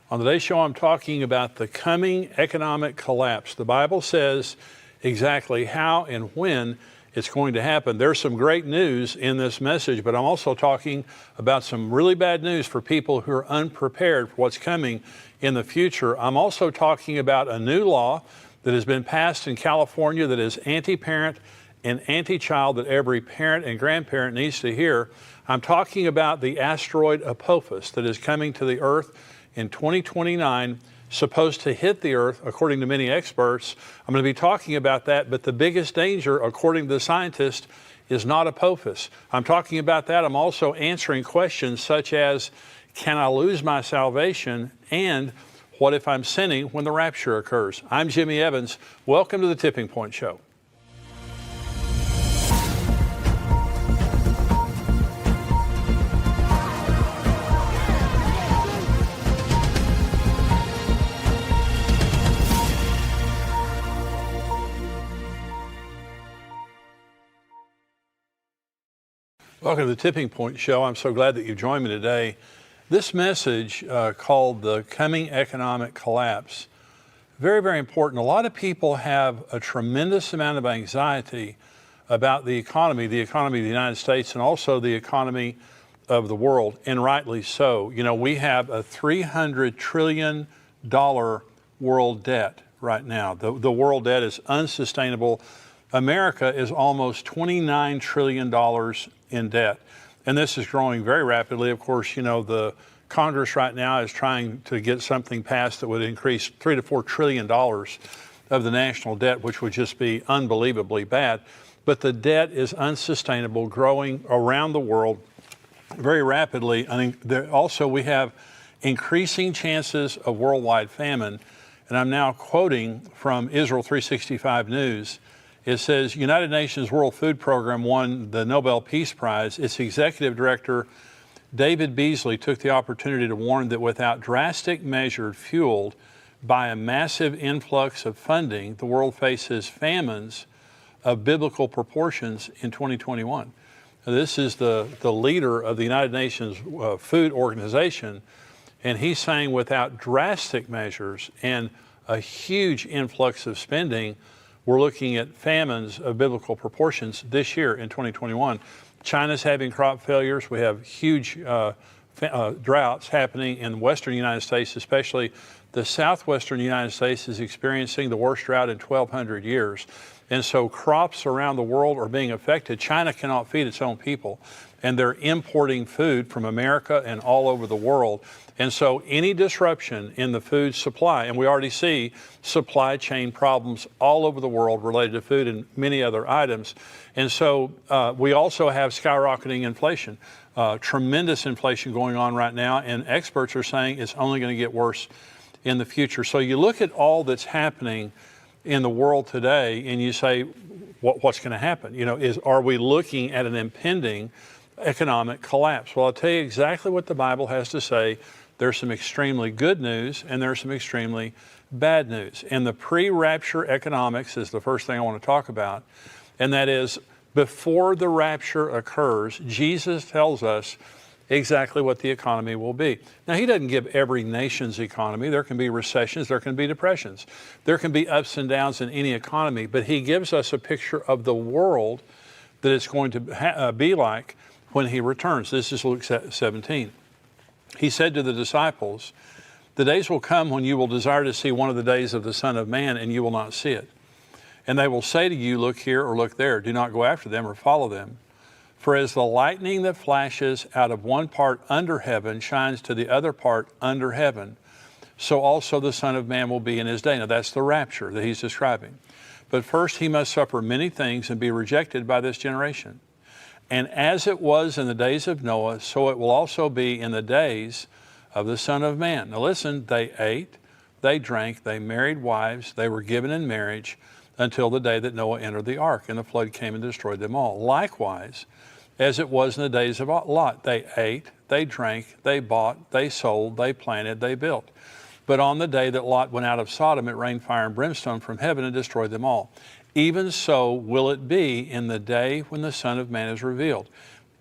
On today's show, I'm talking about the coming economic collapse. The Bible says exactly how and when it's going to happen. There's some great news in this message, but I'm also talking about some really bad news for people who are unprepared for what's coming in the future. I'm also talking about a new law that has been passed in California that is anti-parent and anti-child that every parent and grandparent needs to hear. I'm talking about the asteroid Apophis that is coming to the Earth in 2029, supposed to hit the Earth, according to many experts. I'm going to be talking about that, but the biggest danger, according to the scientists, is not Apophis. I'm talking about that. I'm also answering questions such as, can I lose my salvation? And what if I'm sinning when the rapture occurs? I'm Jimmy Evans. Welcome to the Tipping Point Show. Welcome to the Tipping Point Show. I'm so glad that you've joined me today. This message called The Coming Economic Collapse, very, very important. A lot of people have a tremendous amount of anxiety about the economy of the United States and also the economy of the world, and rightly so. You know, we have a $300 trillion world debt right now. The world debt is unsustainable. America is almost $29 trillion in debt. And this is growing very rapidly. Of course, you know, the Congress right now is trying to get something passed that would increase $3 to $4 trillion of the national debt, which would just be unbelievably bad. But the debt is unsustainable, growing around the world very rapidly. I think also we have increasing chances of worldwide famine. And I'm now quoting from Israel 365 News. It says, United Nations World Food Program won the Nobel Peace Prize. Its executive director, David Beasley, took the opportunity to warn that without drastic measures fueled by a massive influx of funding, the world faces famines of biblical proportions in 2021. Now, this is the leader of the United Nations Food Organization, and he's saying without drastic measures and a huge influx of spending, we're looking at famines of biblical proportions this year in 2021. China's having crop failures. We have huge droughts happening in the western United States, especially the southwestern United States is experiencing the worst drought in 1,200 years. And so crops around the world are being affected. China cannot feed its own people, and they're importing food from America and all over the world. And so any disruption in the food supply, and we already see supply chain problems all over the world related to food and many other items. And so we also have skyrocketing inflation, tremendous inflation going on right now, and experts are saying it's only going to get worse in the future. So you look at all that's happening in the world today and you say, what's going to happen? You know, are we looking at an impending economic collapse? Well, I'll tell you exactly what the Bible has to say. There's some extremely good news and there's some extremely bad news. And the pre-rapture economics is the first thing I want to talk about. And that is, before the rapture occurs, Jesus tells us exactly what the economy will be. Now, he doesn't give every nation's economy. There can be recessions, there can be depressions, there can be ups and downs in any economy, but he gives us a picture of the world that it's going to be like when he returns. This is Luke 17. He said to the disciples, the days will come when you will desire to see one of the days of the Son of Man, and you will not see it. And they will say to you, look here or look there. Do not go after them or follow them. For as the lightning that flashes out of one part under heaven shines to the other part under heaven, so also the Son of Man will be in his day. Now that's the rapture that he's describing. But first he must suffer many things and be rejected by this generation. And as it was in the days of Noah, so it will also be in the days of the Son of Man. Now listen, they ate, they drank, they married wives, they were given in marriage until the day that Noah entered the ark, and the flood came and destroyed them all. Likewise, as it was in the days of Lot, they ate, they drank, they bought, they sold, they planted, they built. But on the day that Lot went out of Sodom, it rained fire and brimstone from heaven and destroyed them all. Even so will it be in the day when the Son of Man is revealed.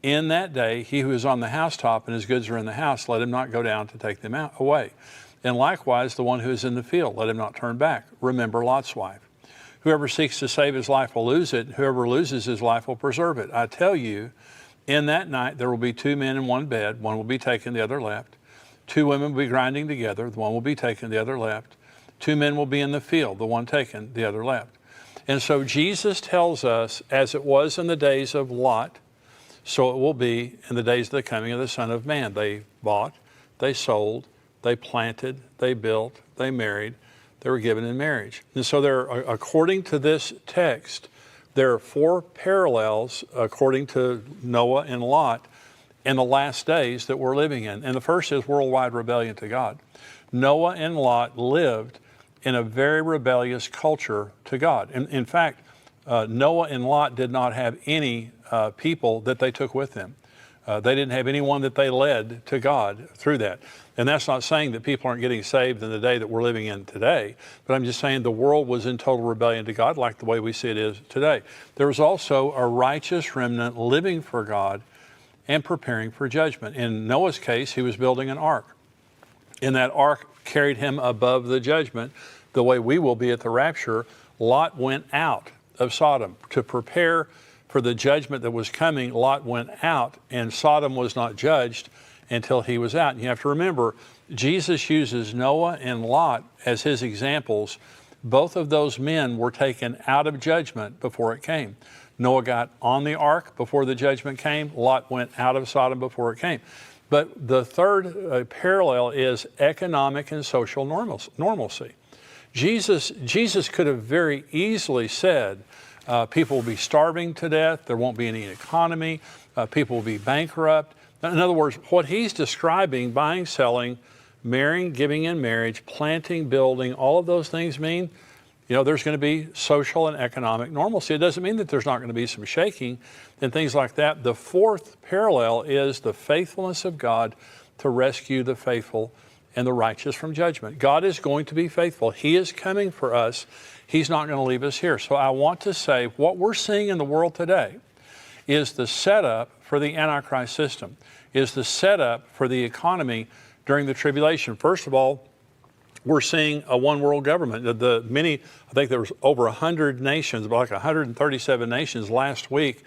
In that day, he who is on the housetop and his goods are in the house, let him not go down to take them away. And likewise, the one who is in the field, let him not turn back. Remember Lot's wife. Whoever seeks to save his life will lose it. Whoever loses his life will preserve it. I tell you, in that night there will be two men in one bed. One will be taken, the other left. Two women will be grinding together. The one will be taken, the other left. Two men will be in the field. The one taken, the other left. And so Jesus tells us, as it was in the days of Lot, so it will be in the days of the coming of the Son of Man. They bought, they sold, they planted, they built, they married, they were given in marriage. And so there are, according to this text, there are four parallels according to Noah and Lot in the last days that we're living in. And the first is worldwide rebellion to God. Noah and Lot lived in a very rebellious culture to God. In fact, Noah and Lot did not have any people that they took with them. They didn't have anyone that they led to God through that. And that's not saying that people aren't getting saved in the day that we're living in today, but I'm just saying the world was in total rebellion to God like the way we see it is today. There was also a righteous remnant living for God and preparing for judgment. In Noah's case, he was building an ark. And that ark carried him above the judgment the way we will be at the rapture. Lot went out of Sodom to prepare for the judgment that was coming. Lot went out, and Sodom was not judged until he was out. And you have to remember, Jesus uses Noah and Lot as his examples. Both of those men were taken out of judgment before it came. Noah got on the ark before the judgment came. Lot went out of Sodom before it came. But the third parallel is economic and social normalcy. Jesus could have very easily said, people will be starving to death, there won't be any economy, people will be bankrupt. In other words, what he's describing, buying, selling, marrying, giving in marriage, planting, building, all of those things mean, there's going to be social and economic normalcy. It doesn't mean that there's not going to be some shaking and things like that. The fourth parallel is the faithfulness of God to rescue the faithful and the righteous from judgment. God is going to be faithful. He is coming for us. He's not going to leave us here. So I want to say what we're seeing in the world today is the setup for the Antichrist system, is the setup for the economy during the tribulation. First of all, we're seeing a one world government. I think there was over 100 nations, about like 137 nations last week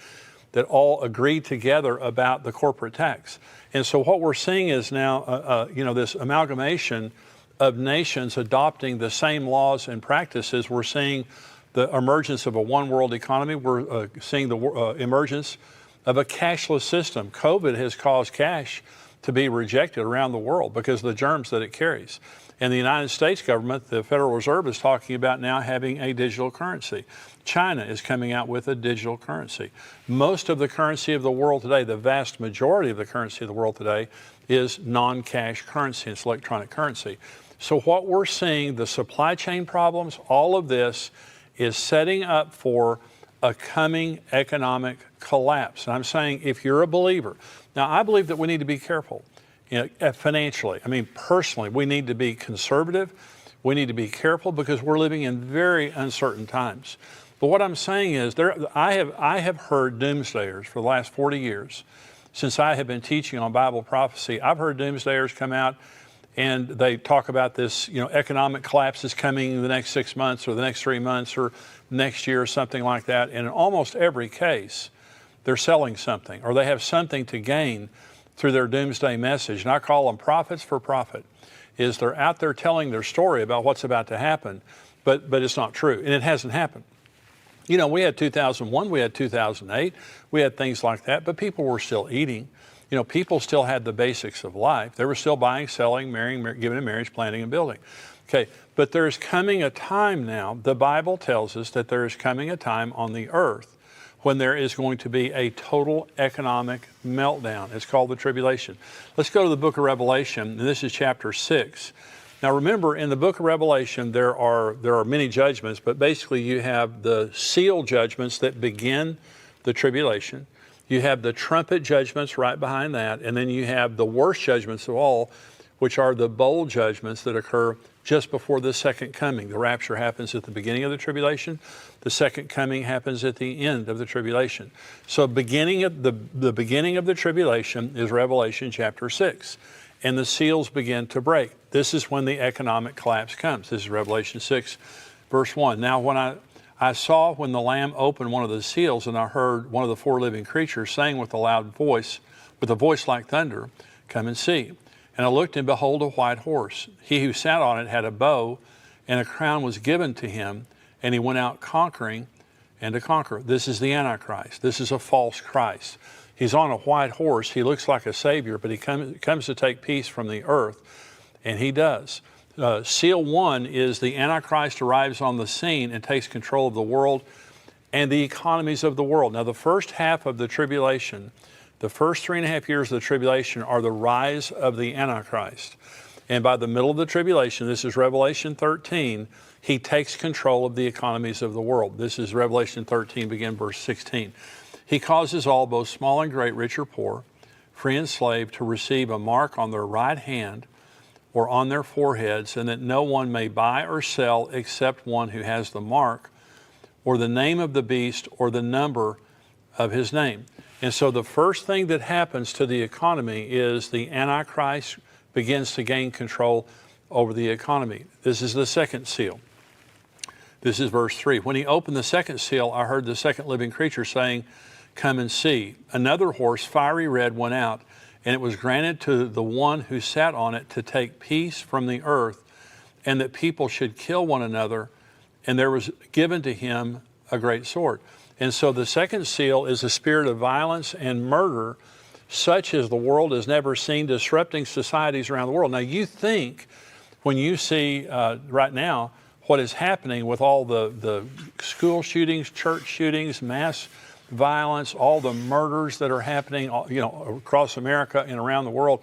that all agreed together about the corporate tax. And so what we're seeing is now, this amalgamation of nations adopting the same laws and practices. We're seeing the emergence of a one world economy. We're seeing the emergence of a cashless system. COVID has caused cash to be rejected around the world because of the germs that it carries. And the United States government, the Federal Reserve, is talking about now having a digital currency. China is coming out with a digital currency. Most of the currency of the world today, the vast majority of the currency of the world today, is non-cash currency. It's electronic currency. So what we're seeing, the supply chain problems, all of this is setting up for a coming economic collapse. And I'm saying if you're a believer, now I believe that we need to be careful. Financially, personally, we need to be conservative. We need to be careful because we're living in very uncertain times. But what I'm saying is, I have heard doomsdayers for the last 40 years. Since I have been teaching on Bible prophecy, I've heard doomsdayers come out and they talk about this, economic collapse is coming in the next 6 months or the next 3 months or next year or something like that. And in almost every case, they're selling something or they have something to gain through their doomsday message. And I call them prophets for profit. Is they're out there telling their story about what's about to happen, but it's not true, and it hasn't happened. We had 2001, we had 2008, we had things like that, but people were still eating. People still had the basics of life. They were still buying, selling, marrying, giving in marriage, planting, and building. Okay, but there's coming a time now, the Bible tells us that there is coming a time on the earth when there is going to be a total economic meltdown. It's called the tribulation. Let's go to the book of Revelation, and this is chapter 6. Now remember, in the book of Revelation, there are many judgments, but basically you have the seal judgments that begin the tribulation. You have the trumpet judgments right behind that, and then you have the worst judgments of all, which are the bowl judgments that occur just before the second coming. The rapture happens at the beginning of the tribulation. The second coming happens at the end of the tribulation. So the beginning of the tribulation is Revelation chapter 6. And the seals begin to break. This is when the economic collapse comes. This is Revelation 6, verse 1. Now, when I saw when the Lamb opened one of the seals, and I heard one of the four living creatures saying with a loud voice, with a voice like thunder, "Come and see." And I looked, and behold, a white horse. He who sat on it had a bow, and a crown was given to him, and he went out conquering and to conquer. This is the Antichrist. This is a false Christ. He's on a white horse. He looks like a savior, but he comes to take peace from the earth, and he does. Seal 1 is the Antichrist arrives on the scene and takes control of the world and the economies of the world. Now, the first half of the tribulation, the first 3.5 years of the tribulation, are the rise of the Antichrist. And by the middle of the tribulation, this is Revelation 13, he takes control of the economies of the world. This is Revelation 13, begin verse 16. He causes all, both small and great, rich or poor, free and slave, to receive a mark on their right hand or on their foreheads, and that no one may buy or sell except one who has the mark or the name of the beast or the number of his name. And so the first thing that happens to the economy is the Antichrist begins to gain control over the economy. This is the second seal. This is verse 3. When he opened the second seal, I heard the second living creature saying, "Come and see." Another horse, fiery red, went out, and it was granted to the one who sat on it to take peace from the earth, and that people should kill one another, and there was given to him a great sword. And so the second seal is a spirit of violence and murder, such as the world has never seen, disrupting societies around the world. Now, you think when you see right now what is happening with all the school shootings, church shootings, mass violence, all the murders that are happening, across America and around the world,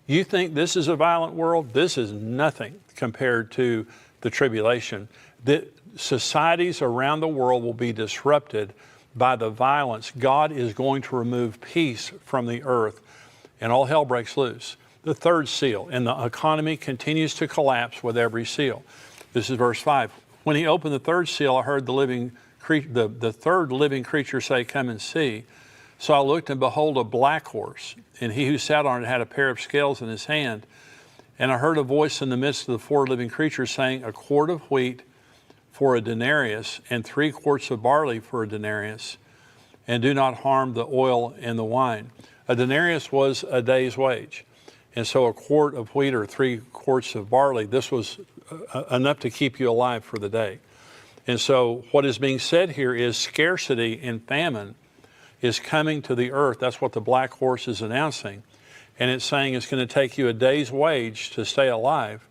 you think this is a violent world? This is nothing compared to the tribulation. The societies around the world will be disrupted by the violence. God is going to remove peace from the earth, and all hell breaks loose. The third seal, and the economy continues to collapse with every seal. This is verse 5. When he opened the third seal, I heard the third living creature say, "Come and see." So I looked, and behold, a black horse, and he who sat on it had a pair of scales in his hand. And I heard a voice in the midst of the four living creatures saying, "A quart of wheat for a denarius, and 3 quarts of barley for a denarius, and do not harm the oil and the wine." A denarius was a day's wage. And so a quart of wheat or 3 quarts of barley, this was enough to keep you alive for the day. And so what is being said here is scarcity and famine is coming to the earth. That's what the black horse is announcing. And it's saying it's going to take you a day's wage to stay alive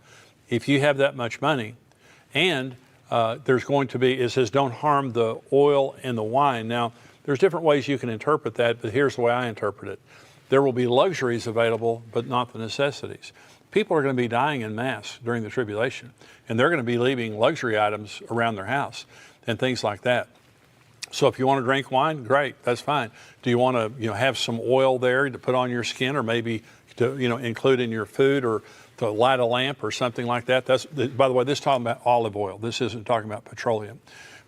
if you have that much money. And there's going to be, it says, don't harm the oil and the wine. Now, there's different ways you can interpret that, but here's the way I interpret it. There will be luxuries available, but not the necessities. People are going to be dying in mass during the tribulation, and they're going to be leaving luxury items around their house and things like that. So if you want to drink wine, great, that's fine. Do you want to have some oil there to put on your skin, or maybe to include in your food, or to light a lamp or something like that? That's, by the way, this is talking about olive oil. This isn't talking about petroleum.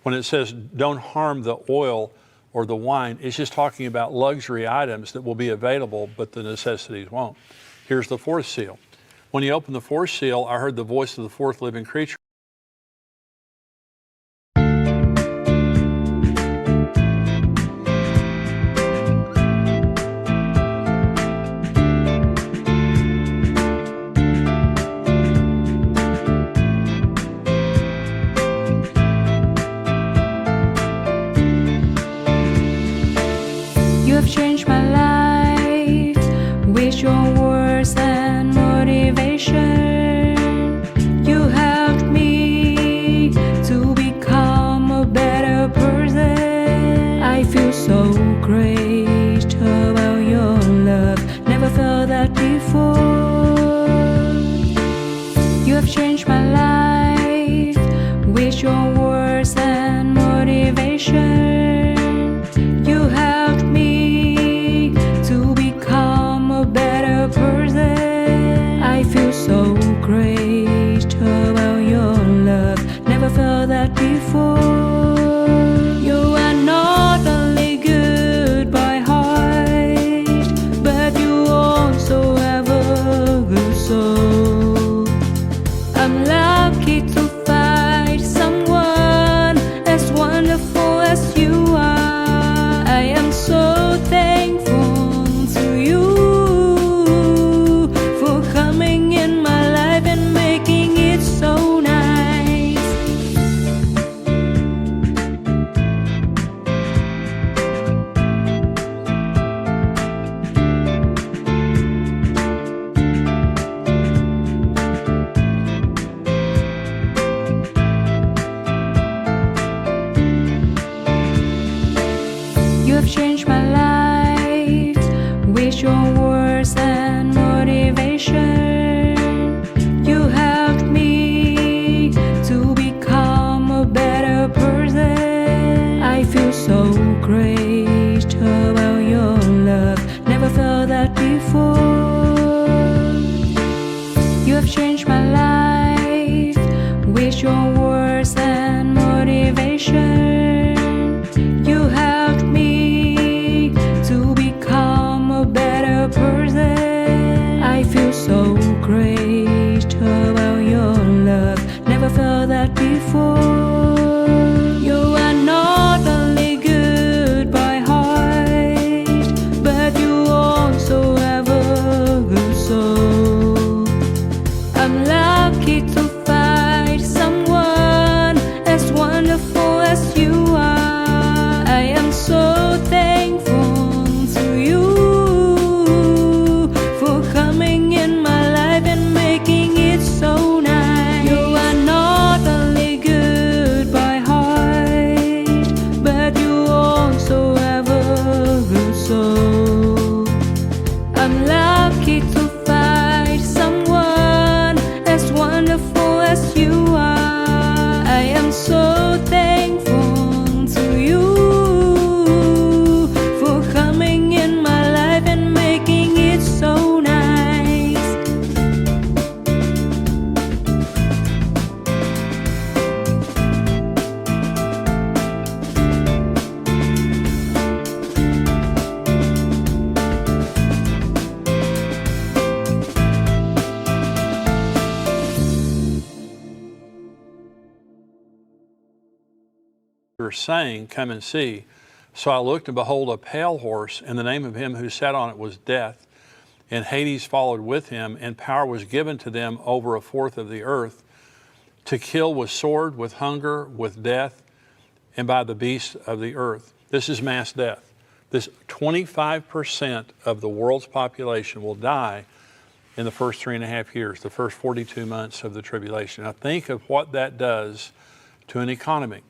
When it says don't harm the oil or the wine, it's just talking about luxury items that will be available, but the necessities won't. Here's the fourth seal. When he opened the fourth seal, I heard the voice of the fourth living creature. You have changed my life with your words and motivation. You helped me to become a better person. I feel so great about your love. Never felt that before. You have changed my life with your words and motivation. You helped me to become a better person. I feel so great about your love. Never felt that before. You are not only good by heart, but you also have a good soul. I'm lucky to find someone as wonderful as you are. I am so thankful to you for coming in my life and making it so nice. You have changed my life with your words and motivation. You helped me to become a better person. I feel so great about your love. Never felt that before. You have changed my life with your words and motivation. You helped me to become a better person. I feel so great about your love. Never felt that before. You are not only good by heart, but you also have a good soul. I'm lucky to find someone as wonderful as you are. I am so thankful to you for coming in my life and making it so nice. You are not only good by heart, but you also have a good soul. I'm lucky to find someone as wonderful as you are. I am so thankful to you for coming in my life and making it so nice. Were saying, "Come and see." So I looked, and behold, a pale horse, and the name of him who sat on it was Death. And Hades followed with him, and power was given to them over a fourth of the earth, to kill with sword, with hunger, with death, and by the beasts of the earth. This is mass death. This 25% of the world's population will die in the first 3.5 years, the first 42 months of the tribulation. Now think of what that does to an economy.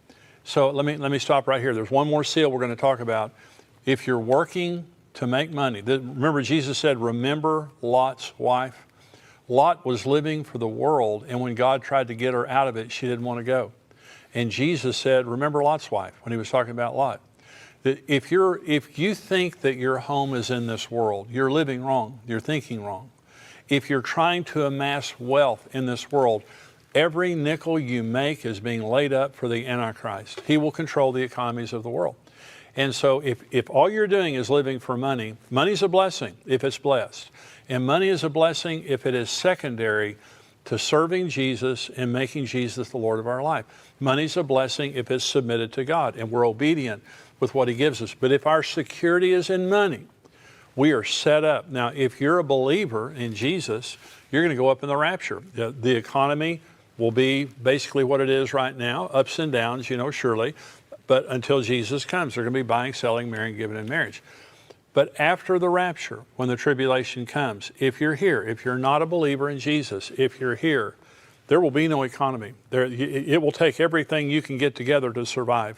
So let me stop right here. There's one more seal we're going to talk about. If you're working to make money, remember Jesus said, remember Lot's wife? Lot was living for the world, and when God tried to get her out of it, she didn't want to go. And Jesus said, remember Lot's wife, when he was talking about Lot. That if you think that your home is in this world, you're living wrong, you're thinking wrong. If you're trying to amass wealth in this world, every nickel you make is being laid up for the Antichrist. He will control the economies of the world. And so if all you're doing is living for money, money's a blessing if it's blessed. And money is a blessing if it is secondary to serving Jesus and making Jesus the Lord of our life. Money's a blessing if it's submitted to God and we're obedient with what he gives us. But if our security is in money, we are set up. Now, if you're a believer in Jesus, you're going to go up in the rapture. The economy will be basically what it is right now, ups and downs, surely. But until Jesus comes, they're going to be buying, selling, marrying, giving in marriage. But after the rapture, when the tribulation comes, if you're here, if you're not a believer in Jesus, if you're here, there will be no economy. It will take everything you can get together to survive.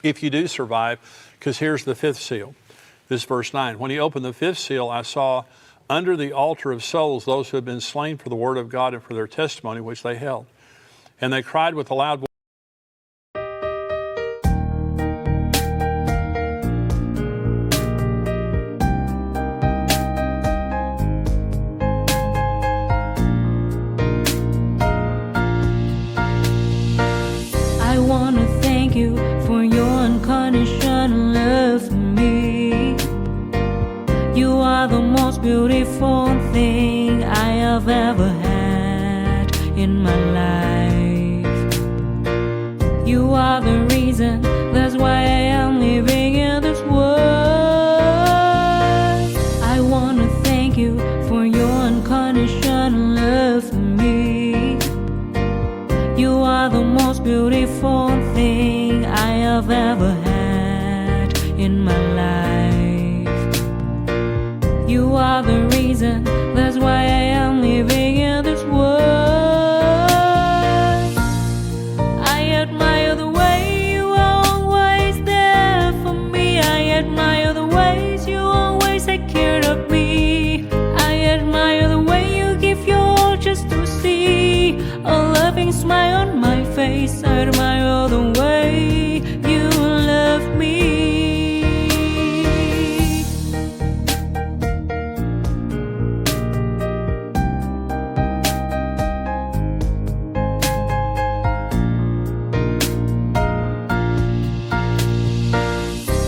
If you do survive, because here's the fifth seal. This is verse 9. When he opened the fifth seal, I saw under the altar of souls those who had been slain for the word of God and for their testimony which they held. And they cried with a loud voice, I want to thank you for your unconditional love for me. You are the most beautiful thing I have ever had in my life. You are the reason, that's why I am living in this world. I wanna thank you for your unconditional love for me. You are the most beautiful thing I have ever had in my life. You are the reason, that's why I am living in this world. I admire the way you are always there for me. I admire the ways you always take care of me. I admire the way you give your all just to see a loving smile on my face. I admire the way you love me.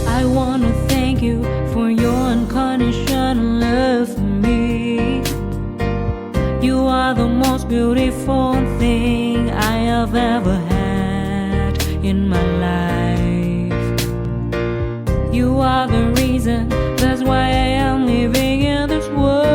I wanna thank you for your unconditional love for me. You are the most beautiful thing I have ever had in my life. You are the reason, that's why I am living in this world.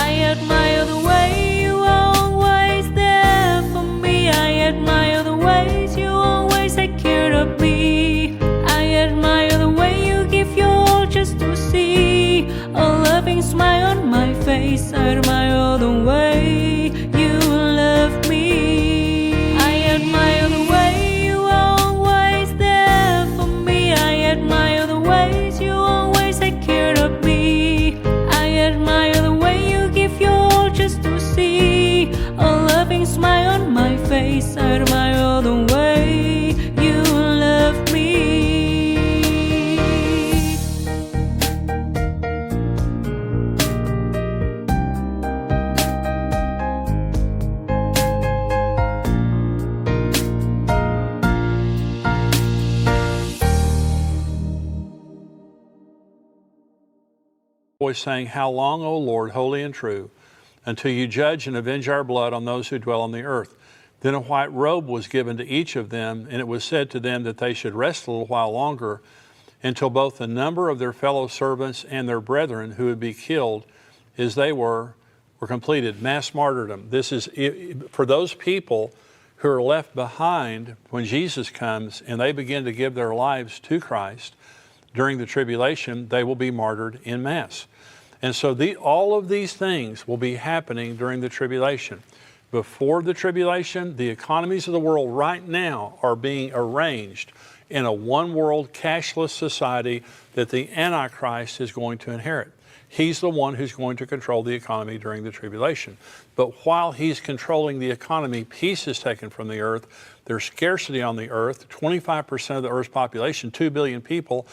I admire the way you are always there for me. I admire the ways you always take care of me. I admire the way you give your all just to see a loving smile on my face. I admire the way you love me. I admire the way you are always there for me. I admire the ways you always take care of me. I admire the way you give your all just to see a loving smile on my face. I admire the way you love me. Voice saying, "How long, O Lord, holy and true, until you judge and avenge our blood on those who dwell on the earth?" Then a white robe was given to each of them, and it was said to them that they should rest a little while longer, until both the number of their fellow servants and their brethren who would be killed as they were completed. Mass martyrdom. This is for those people who are left behind when Jesus comes and they begin to give their lives to Christ during the tribulation. They will be martyred in mass. And so all of these things will be happening during the tribulation. Before the tribulation, the economies of the world right now are being arranged in a one-world cashless society that the Antichrist is going to inherit. He's the one who's going to control the economy during the tribulation. But while he's controlling the economy, peace is taken from the earth. There's scarcity on the earth. 25% of the earth's population, 2 billion people,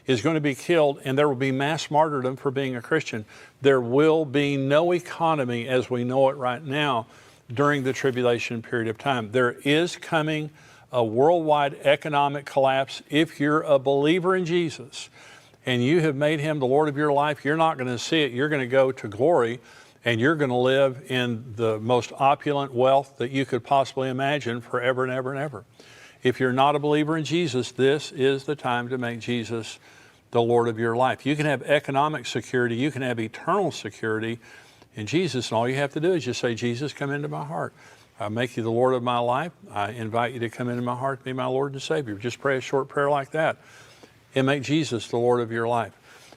is going to be killed, and there will be mass martyrdom for being a Christian. There will be no economy as we know it right now during the tribulation period of time. There is coming a worldwide economic collapse. If you're a believer in Jesus and you have made him the Lord of your life, you're not going to see it. You're going to go to glory, and you're going to live in the most opulent wealth that you could possibly imagine forever and ever and ever. If you're not a believer in Jesus, this is the time to make Jesus the Lord of your life. You can have economic security, you can have eternal security in Jesus, and all you have to do is just say, "Jesus, come into my heart. I make you the Lord of my life. I invite you to come into my heart, be my Lord and Savior." Just pray a short prayer like that and make Jesus the Lord of your life.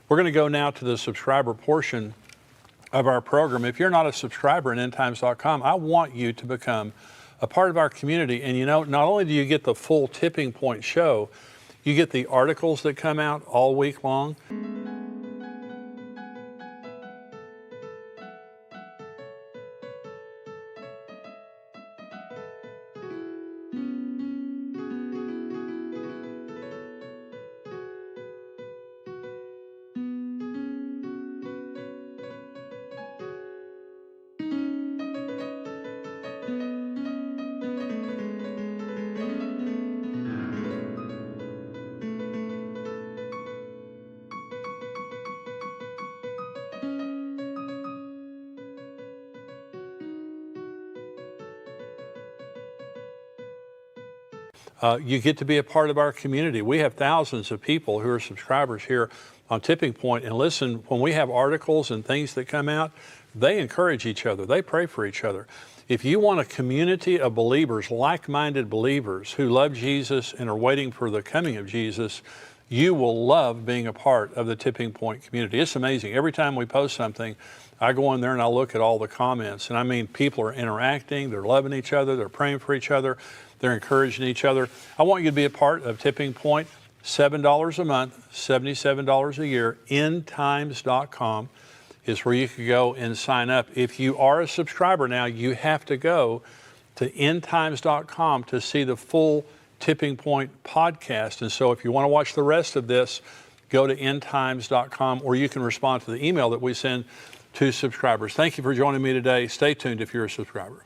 We're going to go now to the subscriber portion of our program. If you're not a subscriber in endtimes.com, I want you to become a part of our community. And you know, not only do you get the full Tipping Point show, you get the articles that come out all week long. You get to be a part of our community. We have thousands of people who are subscribers here on Tipping Point, and listen, when we have articles and things that come out, they encourage each other. They pray for each other. If you want a community of believers, like-minded believers who love Jesus and are waiting for the coming of Jesus, you will love being a part of the Tipping Point community. It's amazing. Every time we post something, I go in there and I look at all the comments, and I mean, people are interacting, they're loving each other, they're praying for each other, they're encouraging each other. I want you to be a part of Tipping Point. $7 a month, $77 a year. endtimes.com is where you can go and sign up. If you are a subscriber now, you have to go to endtimes.com to see the full Tipping Point podcast. And so if you want to watch the rest of this, go to endtimes.com, or you can respond to the email that we send to subscribers. Thank you for joining me today. Stay tuned if you're a subscriber.